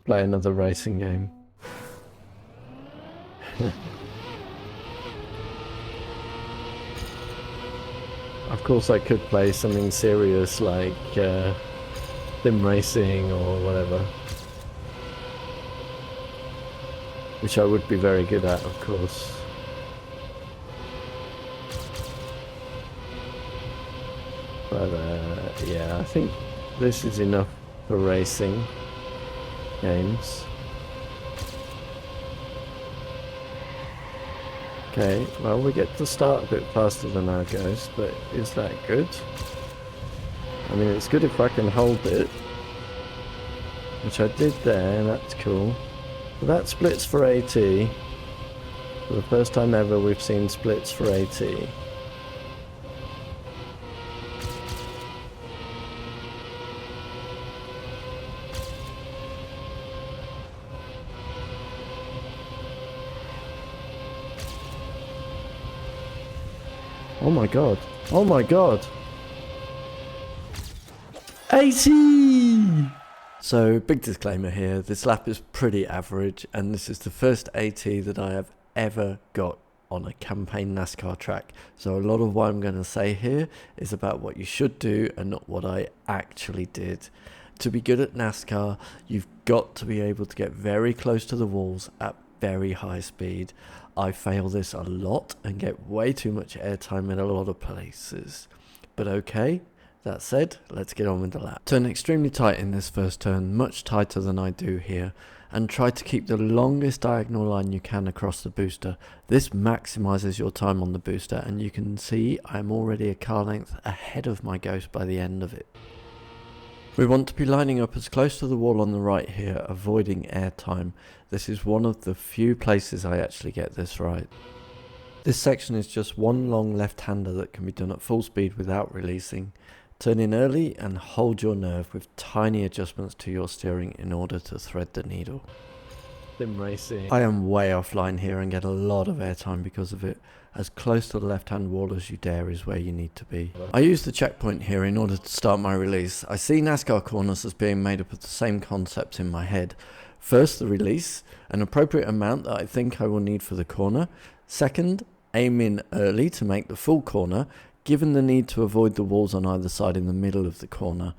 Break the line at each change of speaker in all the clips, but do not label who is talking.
play another racing game. Of course I could play something serious like sim racing or whatever, which I would be very good at, of course. But yeah, I think this is enough for racing games. Okay, well, we get to start a bit faster than our Ghost, but is that good? I mean, it's good if I can hold it, which I did there, and that's cool. So that splits for AT. For the first time ever, we've seen splits for AT. Oh my god. Oh my god. 80! So, big disclaimer here, this lap is pretty average, and this is the first AT that I have ever got on a campaign NASCAR track. So a lot of what I'm going to say here is about what you should do and not what I actually did. To be good at NASCAR, you've got to be able to get very close to the walls at very high speed. I fail this a lot and get way too much airtime in a lot of places. But okay, that said, let's get on with the lap. Turn extremely tight in this first turn, much tighter than I do here, and try to keep the longest diagonal line you can across the booster. This maximizes your time on the booster, and you can see I'm already a car length ahead of my Ghost by the end of it. We want to be lining up as close to the wall on the right here, avoiding airtime. This is one of the few places I actually get this right. This section is just one long left-hander that can be done at full speed without releasing. Turn in early and hold your nerve with tiny adjustments to your steering in order to thread the needle. Sim racing. I am way offline here and get a lot of airtime because of it. As close to the left-hand wall as you dare is where you need to be. I use the checkpoint here in order to start my release. I see NASCAR corners as being made up of the same concepts in my head. First, the release, an appropriate amount that I think I will need for the corner. Second, aim in early to make the full corner, given the need to avoid the walls on either side in the middle of the corner.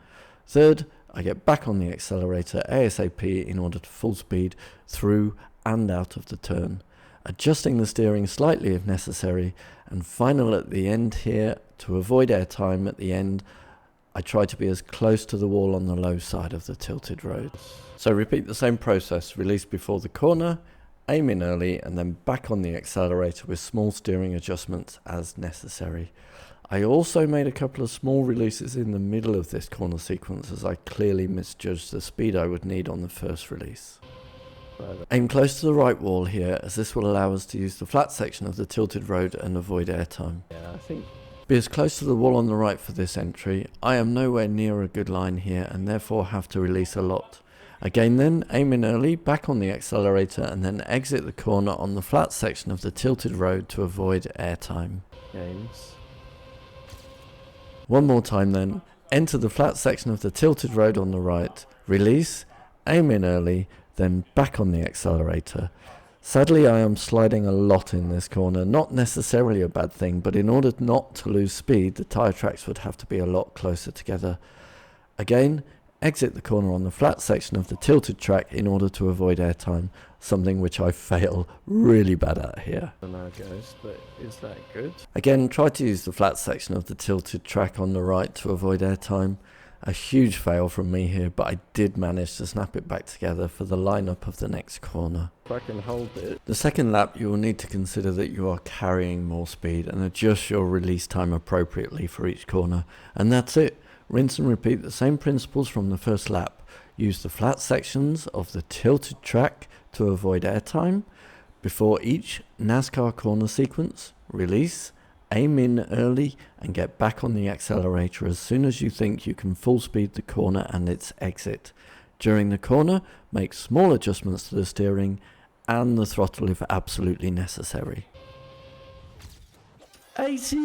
Third, I get back on the accelerator ASAP in order to full speed through and out of the turn, adjusting the steering slightly if necessary, and final at the end here, to avoid airtime at the end, I try to be as close to the wall on the low side of the tilted road. So repeat the same process, release before the corner, aim in early, and then back on the accelerator with small steering adjustments as necessary. I also made a couple of small releases in the middle of this corner sequence as I clearly misjudged the speed I would need on the first release. Aim close to the right wall here, as this will allow us to use the flat section of the tilted road and avoid airtime. Yeah, I think. Be as close to the wall on the right for this entry. I am nowhere near a good line here and therefore have to release a lot. Again then, aim in early, back on the accelerator, and then exit the corner on the flat section of the tilted road to avoid airtime. Games. One more time then, enter the flat section of the tilted road on the right, release, aim in early, then back on the accelerator. Sadly, I am sliding a lot in this corner, not necessarily a bad thing, but in order not to lose speed, the tyre tracks would have to be a lot closer together. Again, exit the corner on the flat section of the tilted track in order to avoid airtime, something which I fail really bad at here. Now goes, but is that good? Again, try to use the flat section of the tilted track on the right to avoid airtime. A huge fail from me here, but I did manage to snap it back together for the lineup of the next corner. If I can hold it. The second lap, you will need to consider that you are carrying more speed and adjust your release time appropriately for each corner. And that's it. Rinse and repeat the same principles from the first lap. Use the flat sections of the tilted track to avoid airtime. Before each NASCAR corner sequence, release, aim in early, and get back on the accelerator as soon as you think you can full speed the corner and its exit. During the corner, make small adjustments to the steering and the throttle if absolutely necessary. 80!